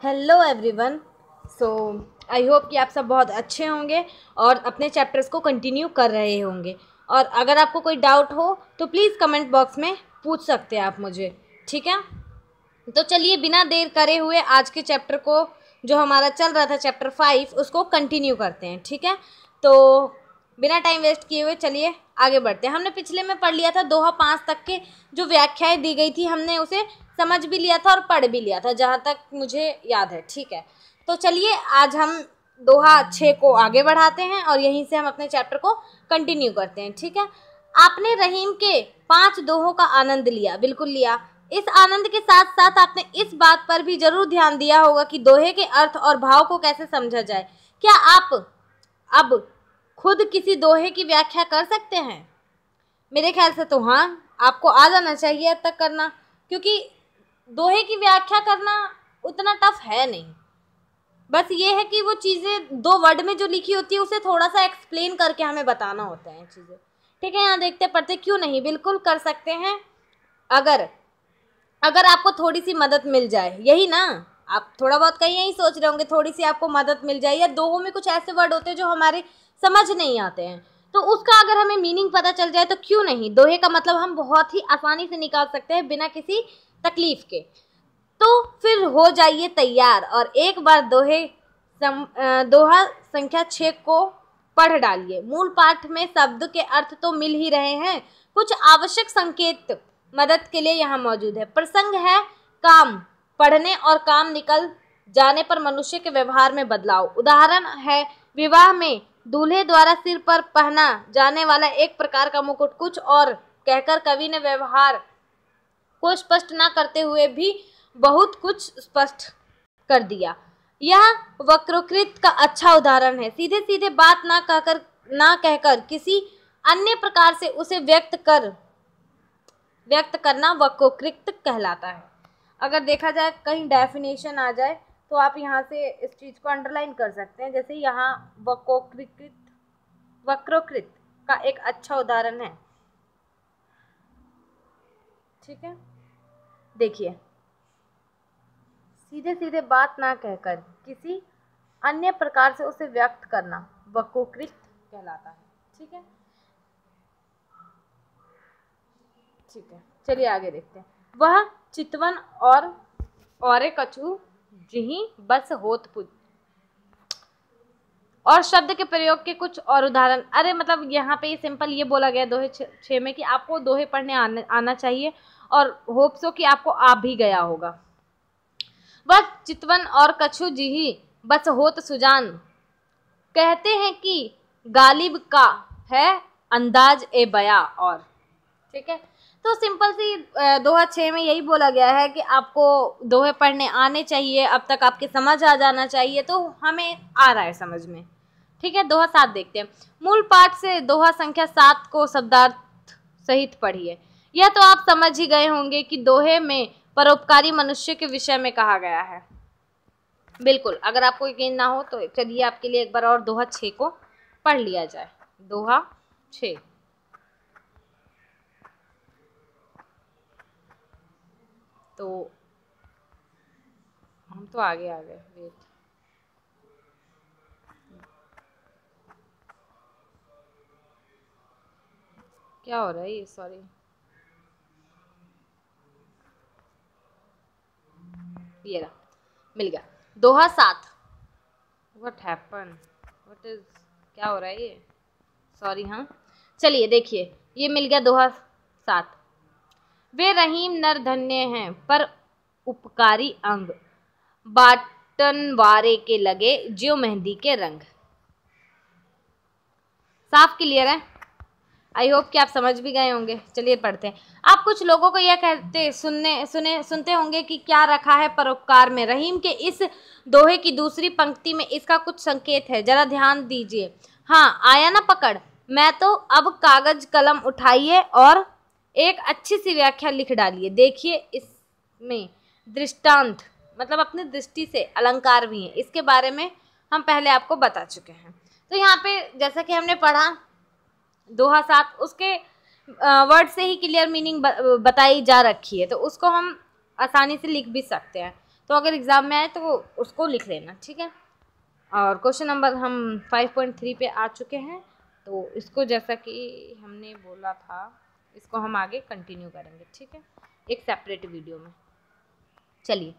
Hello everyone. So I hope कि आप सब बहुत अच्छे होंगे और अपने चैप्टर्स को कंटिन्यू कर रहे होंगे। और अगर आपको कोई डाउट हो तो प्लीज़ कमेंट बॉक्स में पूछ सकते हैं आप मुझे, ठीक है। तो चलिए बिना देर करे हुए आज के चैप्टर को, जो हमारा चल रहा था चैप्टर 5, उसको कंटिन्यू करते हैं, ठीक है। तो बिना टाइम वेस्ट किए हुए चलिए आगे बढ़ते हैं। हमने पिछले में पढ़ लिया था दोहा 5 तक के जो व्याख्याएं दी गई थी, हमने उसे समझ भी लिया था और पढ़ भी लिया था जहाँ तक मुझे याद है, ठीक है। तो चलिए आज हम दोहा 6 को आगे बढ़ाते हैं और यहीं से हम अपने चैप्टर को कंटिन्यू करते हैं, ठीक है। आपने रहीम के 5 दोहों का आनंद लिया, बिल्कुल लिया। इस आनंद के साथ साथ आपने इस बात पर भी जरूर ध्यान दिया होगा कि दोहे के अर्थ और भाव को कैसे समझा जाए। क्या आप अब खुद किसी दोहे की व्याख्या कर सकते हैं? मेरे ख्याल से तो हाँ, आपको आ जाना चाहिए अब तक करना, क्योंकि दोहे की व्याख्या करना उतना टफ है नहीं। बस ये है कि वो चीज़ें 2 वर्ड में जो लिखी होती है उसे थोड़ा सा एक्सप्लेन करके हमें बताना होता है चीज़ें, ठीक है। यहाँ देखते पढ़ते क्यों नहीं, बिल्कुल कर सकते हैं अगर आपको थोड़ी सी मदद मिल जाए, यही ना। आप थोड़ा बहुत कहीं यही सोच रहे होंगे थोड़ी सी आपको मदद मिल जाए, या दोहों में कुछ ऐसे वर्ड होते हैं जो हमारे समझ नहीं आते हैं, तो उसका अगर हमें मीनिंग पता चल जाए तो क्यों नहीं, दोहे का मतलब हम बहुत ही आसानी से निकाल सकते हैं बिना किसी तकलीफ के। तो फिर हो जाइए तैयार और एक बार दोहा संख्या 6 को पढ़ डालिए। मूल पाठ में शब्द के अर्थ तो मिल ही रहे हैं, कुछ आवश्यक संकेत मदद के लिए यहाँ मौजूद है। प्रसंग है काम, पढ़ने और काम निकल जाने पर मनुष्य के व्यवहार में बदलाव। उदाहरण है विवाह में दूल्हे द्वारा सिर पर पहना जाने वाला एक प्रकार का मुकुट, कुछ और कहकर कवि ने व्यवहार को स्पष्ट न करते हुए भी बहुत कुछ स्पष्ट कर दिया। यह वक्रोकृत का अच्छा उदाहरण है। सीधे सीधे बात ना कहकर किसी अन्य प्रकार से उसे व्यक्त करना वक्रोकृत कहलाता है। अगर देखा जाए कहीं डेफिनेशन आ जाए तो आप यहाँ से इस चीज़ को अंडरलाइन कर सकते हैं। जैसे यहाँ वक्रोकृत का एक अच्छा उदाहरण है, ठीक है। देखिए, सीधे सीधे बात ना कहकर किसी अन्य प्रकार से उसे व्यक्त करना वक्रोकृत कहलाता है, ठीक है। ठीक है, चलिए आगे देखते हैं। वह चितवन और कछु जिहि बस होत पुज। और शब्द के प्रयोग के कुछ और उदाहरण। अरे मतलब यहाँ पे सिंपल ये बोला गया दोहे 6 में कि आपको दोहे पढ़ने आना चाहिए, और होप सो कि आपको आ भी गया होगा। वह चितवन और कछु जिहि बस होत सुजान। कहते हैं कि गालिब का है अंदाज ए बया, और ठीक है। तो सिंपल सी दोहा 6 में यही बोला गया है कि आपको दोहे पढ़ने आने चाहिए, अब तक आपके समझ आ जाना चाहिए। तो हमें आ रहा है समझ में, ठीक है। दोहा 7 देखते हैं। मूल पाठ से दोहा संख्या 7 को शब्दार्थ सहित पढ़िए। यह तो आप समझ ही गए होंगे कि दोहे में परोपकारी मनुष्य के विषय में कहा गया है। बिल्कुल, अगर आपको यकीन ना हो तो चलिए आपके लिए एक बार और दोहा 6 को पढ़ लिया जाए। दोहा 6। तो हम तो आगे आ गए, वेट। क्या हो रहा है ये, सॉरी। ये रहा, मिल गया। दोहा 7। व्हाट हैपन, व्हाट इज, क्या हो रहा है ये, सॉरी। हाँ चलिए देखिए, ये मिल गया दोहा 7। वे रहीम नर धन्य हैं पर उपकारी अंग, बाटन वारे के लगे ज्यो मेहंदी के रंग। साफ क्लियर है? आई होप कि आप समझ भी गए होंगे। चलिए पढ़ते हैं। आप कुछ लोगों को यह कहते सुनते होंगे कि क्या रखा है परोपकार में। रहीम के इस दोहे की दूसरी पंक्ति में इसका कुछ संकेत है, जरा ध्यान दीजिए। हाँ, आया ना पकड़। मैं तो अब कागज कलम उठाइए और एक अच्छी सी व्याख्या लिख डालिए। देखिए इसमें दृष्टांत मतलब अपनी दृष्टि से अलंकार भी हैं, इसके बारे में हम पहले आपको बता चुके हैं। तो यहाँ पे जैसा कि हमने पढ़ा दोहा 7, उसके वर्ड से ही क्लियर मीनिंग बताई जा रखी है, तो उसको हम आसानी से लिख भी सकते हैं। तो अगर एग्ज़ाम में आए तो उसको लिख लेना, ठीक है। और क्वेश्चन नंबर हम 5.3 पे आ चुके हैं, तो इसको जैसा कि हमने बोला था इसको हम आगे कंटिन्यू करेंगे, ठीक है, एक सेपरेट वीडियो में। चलिए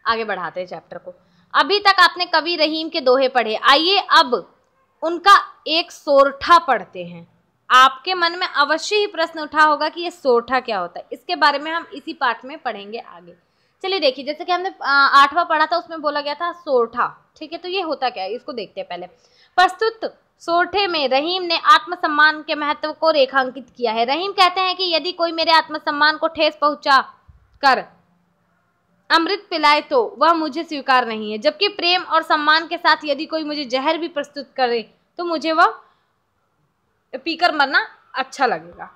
आगे बढ़ाते हैं चैप्टर को। अभी तक आपने कवि रहीम के दोहे पढ़े, आइए अब उनका एक सोरठा पढ़ते हैं। आपके मन में अवश्य ही प्रश्न उठा होगा कि ये सोरठा क्या होता है, इसके बारे में हम इसी पाठ में पढ़ेंगे आगे। चलिए देखिए, जैसे कि हमने 8वां पढ़ा था उसमें बोला गया था सोरठा, ठीक है, तो ये होता क्या है इसको देखते हैं पहले। प्रस्तुत सोरठे में रहीम ने आत्मसम्मान के महत्व को रेखांकित किया है। रहीम कहते हैं कि यदि कोई मेरे आत्मसम्मान को ठेस पहुंचा कर अमृत पिलाए तो वह मुझे स्वीकार नहीं है, जबकि प्रेम और सम्मान के साथ यदि कोई मुझे जहर भी प्रस्तुत करे तो मुझे वह पीकर मरना अच्छा लगेगा।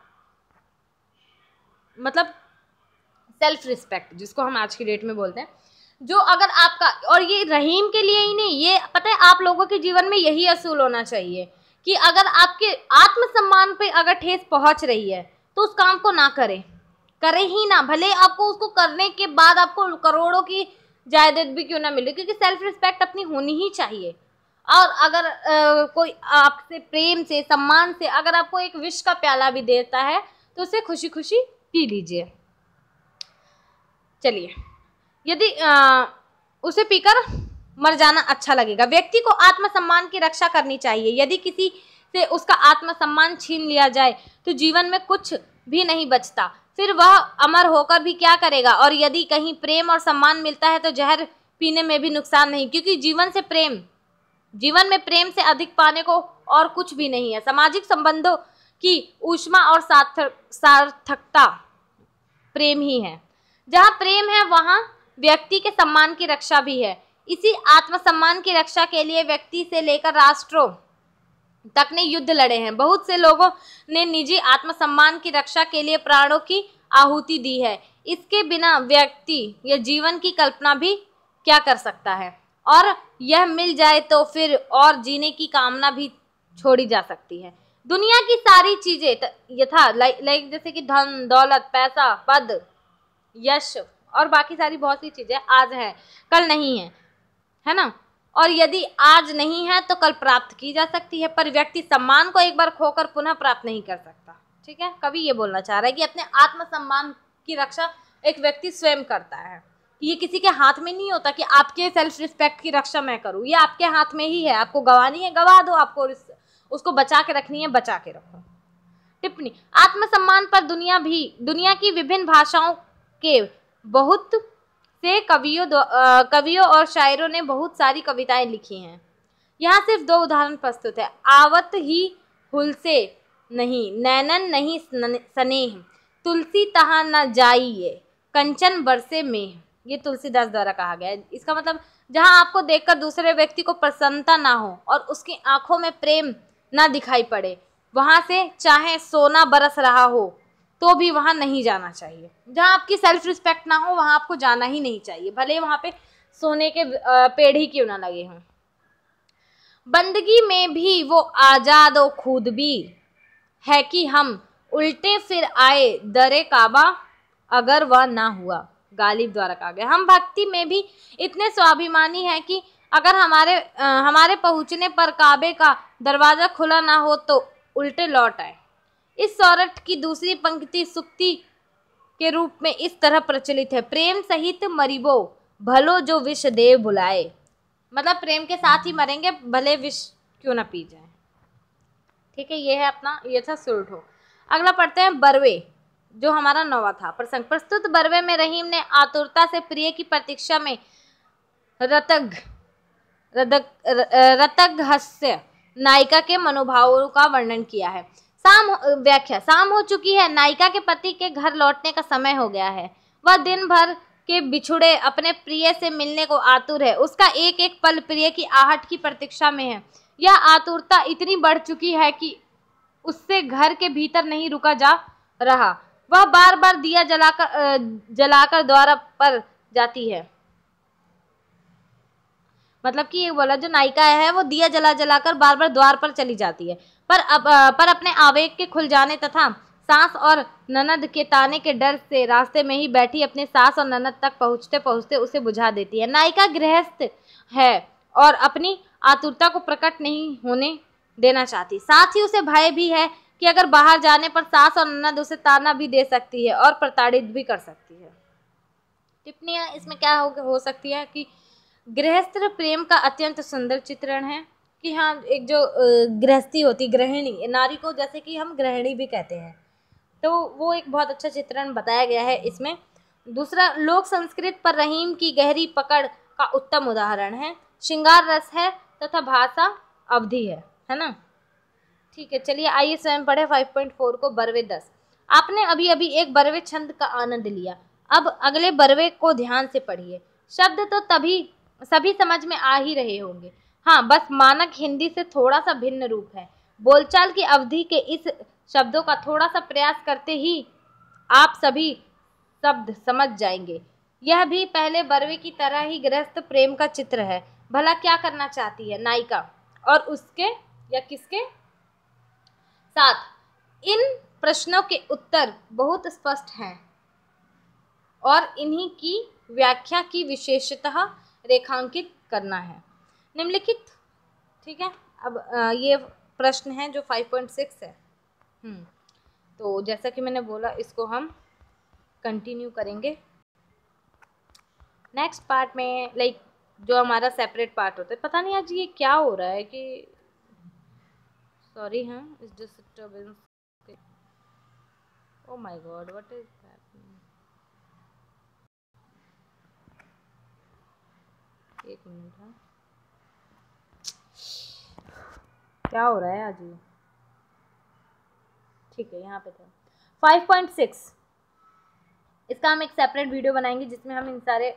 मतलब सेल्फ रिस्पेक्ट जिसको हम आज की डेट में बोलते हैं, जो अगर आपका, और ये रहीम के लिए ही नहीं, ये पता है आप लोगों के जीवन में यही असूल होना चाहिए कि अगर आपके आत्मसम्मान पे अगर ठेस पहुंच रही है तो उस काम को ना करें, करे ही ना, भले आपको उसको करने के बाद आपको करोड़ों की जायदाद भी क्यों ना मिले, क्योंकि सेल्फ रिस्पेक्ट अपनी होनी ही चाहिए। और अगर कोई आपसे प्रेम से सम्मान से अगर आपको एक विष का प्याला भी देता है तो उसे खुशी खुशी पी लीजिए। चलिए, यदि उसे पीकर मर जाना अच्छा लगेगा। व्यक्ति को आत्मसम्मान की रक्षा करनी चाहिए। यदि किसी से उसका आत्मसम्मान छीन लिया जाए तो जीवन में कुछ भी नहीं बचता, फिर वह अमर होकर भी क्या करेगा। और यदि कहीं प्रेम और सम्मान मिलता है तो जहर पीने में भी नुकसान नहीं, क्योंकि जीवन में प्रेम से अधिक पाने को और कुछ भी नहीं है। सामाजिक संबंधों की ऊष्मा और सार्थकता प्रेम ही है। जहाँ प्रेम है वहाँ व्यक्ति के सम्मान की रक्षा भी है। इसी आत्मसम्मान की रक्षा के लिए व्यक्ति से लेकर राष्ट्रों तक ने युद्ध लड़े हैं। बहुत से लोगों ने निजी आत्मसम्मान की रक्षा के लिए प्राणों की आहुति दी है। इसके बिना व्यक्ति या जीवन की कल्पना भी क्या कर सकता है, और यह मिल जाए तो फिर और जीने की कामना भी छोड़ी जा सकती है। दुनिया की सारी चीजें यथा लाइक जैसे कि धन दौलत पैसा पद यश और बाकी सारी बहुत सी चीजें आज है कल नहीं है ना। और यदि आज नहीं है तो कल प्राप्त की जा सकती है, पर व्यक्ति सम्मान को एक बार खोकर पुनः प्राप्त नहीं कर सकता। ठीक है, कवि ये बोलना चाह रहा है कि अपने आत्मसम्मान की रक्षा एक व्यक्ति स्वयं करता है। ये किसी के हाथ में नहीं होता कि आपके सेल्फ रिस्पेक्ट की रक्षा मैं करूँ, ये आपके हाथ में ही है। आपको गंवानी है गंवा दो, आपको उसको बचा के रखनी है बचा के रखो। टिप्पणी, आत्मसम्मान पर दुनिया की विभिन्न भाषाओं के बहुत से कवियों और शायरों ने बहुत सारी कविताएं लिखी हैं। यहाँ सिर्फ 2 उदाहरण प्रस्तुत है। आवत ही हुलसे नहीं, नैनन नहीं स्नेह, तुलसी तहाँ न जाइए, कंचन बरसे में। ये तुलसीदास द्वारा कहा गया है। इसका मतलब जहाँ आपको देखकर दूसरे व्यक्ति को प्रसन्नता ना हो और उसकी आंखों में प्रेम ना दिखाई पड़े, वहां से चाहे सोना बरस रहा हो तो भी वहां नहीं जाना चाहिए। जहां आपकी सेल्फ रिस्पेक्ट ना हो वहां आपको जाना ही नहीं चाहिए, भले वहां पे सोने के पेड़ ही क्यों ना लगे हों। बंदगी में भी वो आजाद और खुदबीर है कि हम उल्टे फिर आए दरे काबा अगर वह ना हुआ। गालिब द्वारा कहा गया। हम भक्ति में भी इतने स्वाभिमानी हैं कि अगर हमारे पहुंचने पर काबे का दरवाजा खुला ना हो तो उल्टे लौट आए। इस सौरठ की दूसरी पंक्ति सुक्ति के रूप में इस तरह प्रचलित है, प्रेम सहित मरिबो भलो जो विष देव बुलाए। मतलब प्रेम के साथ ही मरेंगे भले विष क्यों ना पी जाए। ठीक है, ये है अपना, ये था सुरठो। अगला पढ़ते हैं बरवे, जो हमारा 9वां था प्रसंग। प्रस्तुत बरवे में रहीम ने आतुरता से प्रिय की प्रतीक्षा में रतग हास्य नायिका के मनोभावों का वर्णन किया है। व्याख्या, शाम हो चुकी है, नायिका के पति के घर लौटने का समय हो गया है। वह दिन भर के बिछुड़े अपने प्रिय से मिलने को आतुर है। उसका एक एक पल प्रिय की आहट की प्रतीक्षा में है। यह आतुरता इतनी बढ़ चुकी है कि उससे घर के भीतर नहीं रुका जा रहा। वह बार बार दिया जलाकर द्वार पर जाती है। मतलब कि ये बोला, जो नायिका है वो दिया जलाकर बार बार द्वार पर चली जाती है, पर अपने आवेग के खुल जाने तथा सास और ननद के ताने के डर से रास्ते में ही बैठी अपने सास और ननद तक पहुंचते पहुंचते उसे बुझा देती है। नायिका गृहस्थ है और अपनी आतुरता को प्रकट नहीं होने देना चाहती। साथ ही उसे भय भी है कि अगर बाहर जाने पर सास और ननद उसे ताना भी दे सकती है और प्रताड़ित भी कर सकती है। टिप्पणियां इसमें क्या हो सकती है कि गृहस्थ प्रेम का अत्यंत सुंदर चित्रण है कि हाँ, एक जो गृहस्थी होती, गृहिणी, नारी को जैसे कि हम गृहिणी भी कहते हैं, तो वो एक बहुत अच्छा चित्रण बताया गया है इसमें। दूसरा, लोक संस्कृत पर रहीम की गहरी पकड़ का उत्तम उदाहरण है। श्रृंगार रस है तथा भाषा अवधि है ना। ठीक है, चलिए आइए स्वयं पढ़े 5.4 को, बरवे 10। आपने अभी अभी एक बरवे छंद का आनंद लिया, अब अगले बरवे को ध्यान से पढ़िए। शब्द तो सभी समझ में आ ही रहे होंगे। हाँ, बस मानक हिंदी से थोड़ा सा भिन्न रूप है। बोलचाल की अवधि के इस शब्दों का थोड़ा सा प्रयास करते ही आप सभी शब्द समझ जाएंगे। यह भी पहले बरवे की तरह ही गृहस्थ प्रेम का चित्र है। भला क्या करना चाहती है नायिका और उसके या किसके साथ? इन प्रश्नों के उत्तर बहुत स्पष्ट हैं और इन्हीं की व्याख्या की विशेषतः रेखांकित करना है निम्नलिखित। ठीक है, अब ये प्रश्न है जो 5.6 है। तो जैसा कि मैंने बोला, इसको हम कंटिन्यू करेंगे नेक्स्ट पार्ट में, लाइक जो हमारा सेपरेट पार्ट होता है। पता नहीं आज ये क्या हो रहा है कि सॉरी, हाँ, इस disturbance. Oh my God, what is happening. एक मिनट, हाँ, क्या हो रहा है आज ये। ठीक है, यहाँ पे था 5.6। इसका हम एक सेपरेट वीडियो बनाएंगे जिसमें हम इन सारे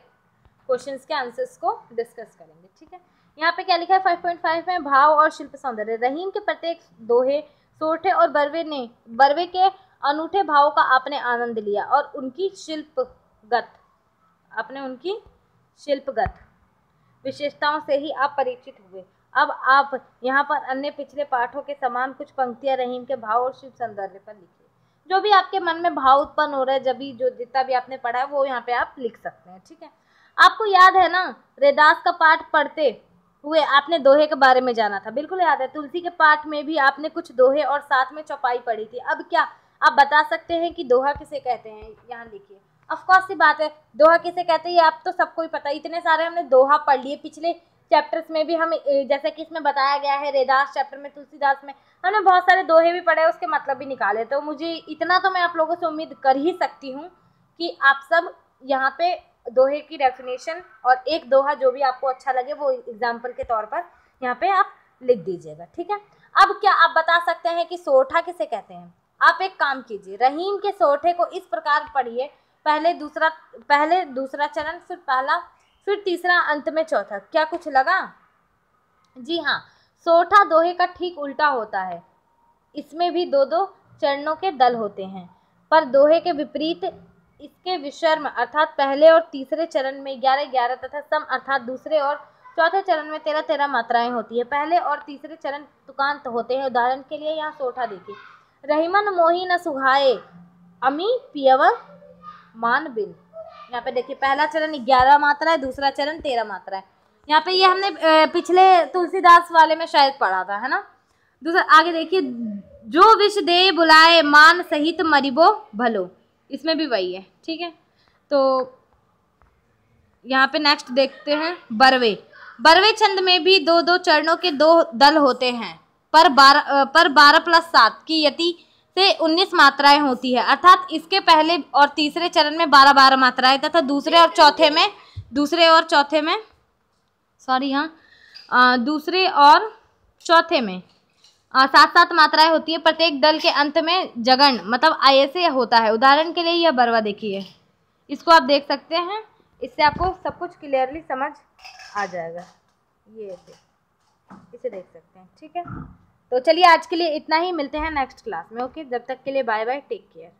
क्वेश्चंस के आंसर्स को डिस्कस करेंगे। ठीक है, यहाँ पे क्या लिखा है 5.5 में, भाव और शिल्प सौंदर्य। रहीम के प्रत्येक दोहे, सोठे और बरवे के अनूठे भावों का आपने आनंद लिया और उनकी शिल्पगत विशेषताओं से ही आप परिचित हुए। अब आप यहाँ पर अन्य पिछले पाठों के समान कुछ पंक्तियां रहीम के भाव और शिल्प सौंदर्य पर लिखिए। जो भी आपके मन में भाव उत्पन्न हो रहा है, जब भी जो जितना भी आपने पढ़ा है वो यहाँ पे आप लिख सकते हैं। ठीक है, आपको याद है ना, रैदास का पाठ पढ़ते हुए आपने दोहे के बारे में जाना था, बिल्कुल याद है। तुलसी के पाठ में भी आपने कुछ दोहे और साथ में चौपाई पढ़ी थी। अब क्या आप बता सकते हैं कि दोहा किसे कहते हैं? यहाँ लिखिए। ऑफकोर्स सी बात है, दोहा किसे कहते हैं ये आप तो सबको ही पता है। इतने सारे हमने दोहा पढ़ लिए पिछले चैप्टर्स में भी। हम जैसे कि इसमें बताया गया है, रैदास चैप्टर में, तुलसीदास में हमने बहुत सारे दोहे भी पढ़े, उसके मतलब भी निकाले। तो मुझे इतना तो मैं आप लोगों से उम्मीद कर ही सकती हूँ कि आप सब यहाँ पे दोहे की डेफिनेशन और एक दोहा जो भी आपको अच्छा लगे वो एग्जाम्पल के तौर पर यहाँ पे आप लिख दीजिएगा। ठीक है, अब क्या आप बता सकते हैं कि सोठा किसे कहते हैं? आप एक काम कीजिए, रहीम के सोठे को इस प्रकार पढ़िए, पहले दूसरा चरण, फिर पहला, फिर तीसरा, अंत में चौथा। क्या कुछ लगा? जी हाँ, सोठा दोहे का ठीक उल्टा होता है। इसमें भी दो दो चरणों के दल होते हैं, पर दोहे के विपरीत इसके विषर्म अर्थात पहले और तीसरे चरण में 11-11 तथा सम अर्थात दूसरे और चौथे चरण में 13-13 मात्राएं होती है। पहले और तीसरे चरण तुकांत होते हैं। उदाहरण के लिए यहाँ सोठा देखिए, रहीमन मोही न सुहाए, अमी पियवर मान बिन। यहाँ पे देखिए, पहला चरण 11 मात्रा है, दूसरा चरण 13 मात्रा है। यहाँ पे ये हमने पिछले तुलसीदास वाले में शायद पढ़ा था, है ना। दूसरा आगे देखिए, जो विष दे बुलाए मान सहित मरिबो भलो, इसमें भी वही है। ठीक है, तो यहाँ पे नेक्स्ट देखते हैं बरवे छंद में भी दो दो चरणों के दो दल होते हैं, पर 12 + 7 की यति से 19 मात्राएं होती है। अर्थात इसके पहले और तीसरे चरण में 12-12 मात्राएं तथा दूसरे और चौथे में 7-7 मात्राएं होती है। प्रत्येक दल के अंत में जगण मतलब ऐसे होता है। उदाहरण के लिए यह बरवा देखिए, इसको आप देख सकते हैं, इससे आपको सब कुछ क्लियरली समझ आ जाएगा। ये इसे देख सकते हैं। ठीक है, तो चलिए आज के लिए इतना ही, मिलते हैं नेक्स्ट क्लास में। ओके, जब तक के लिए बाय बाय, टेक केयर।